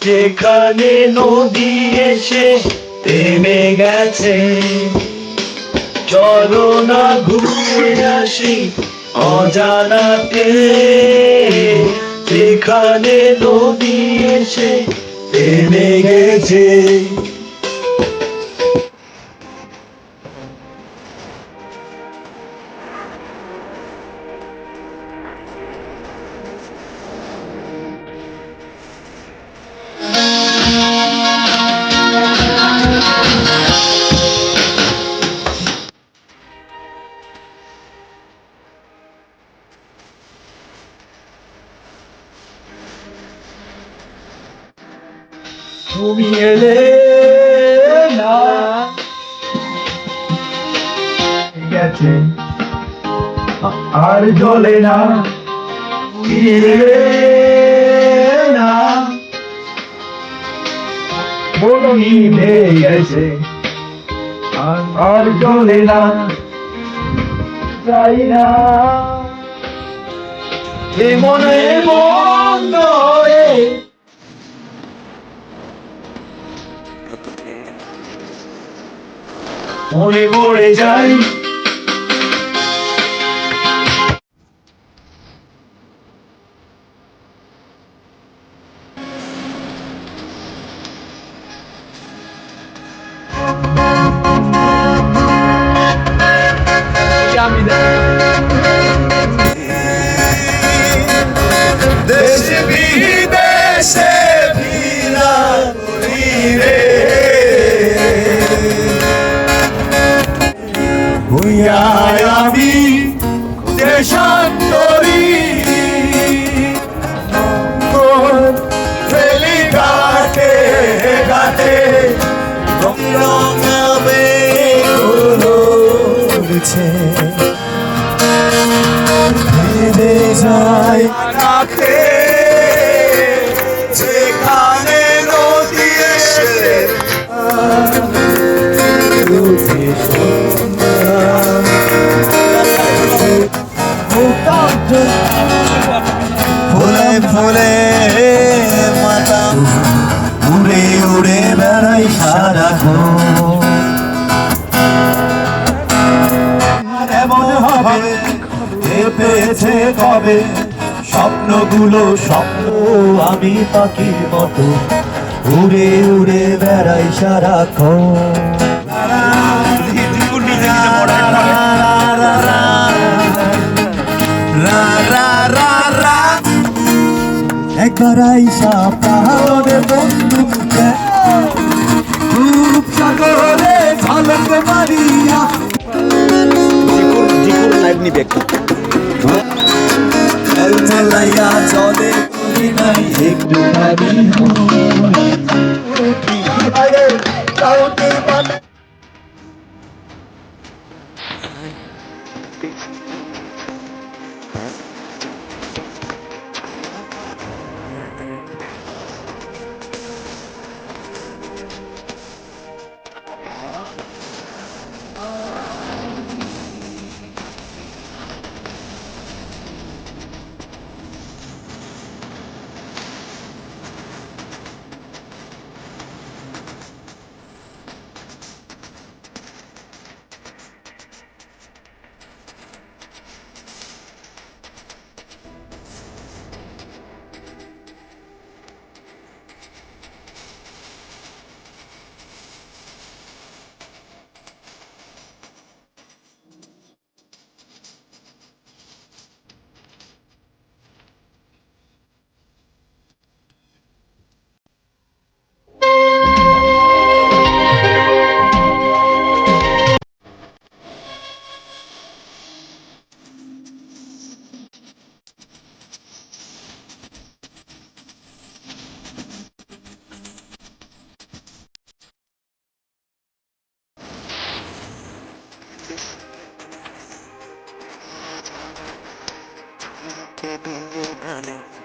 যেখানে নদী এসে থেমে গেছে, চলো না ঘুরে আসি অজানাতে। যেখানে নদী এসে থেমে গেছে। তুমি এলে না, গেছে আর জ্বলে না, ফিরে না, মনি ভেঙে গেছে আর জ্বলে না, চাই না এ মনে মন ধরে। মনে পড়ে যাই দেশে বিদেশে ভিড়া করিবে, হইয়ায় আমি দেশান্তরী, ফেলি ঘাটে ঘাটে রঙাবে উড়ছে, ভেবে যায় রাখে যেখানে নদী এসে ফুলে ফুলে মাথা উড়ে উড়ে বেড়াই সারাক্ষণ। এমন হবে পেয়েছে কবে স্বপ্নগুলো স্বপ্ন, আমি পাখির মতো উড়ে উড়ে বেড়াই সারাক্ষণ। একবার আইসা পাহাড়ে বন্ধু খুব সাগরে ঝলক মারিয়া লাইভ নিবে চালাইয়া চলে করি নাই একটু keeping you running.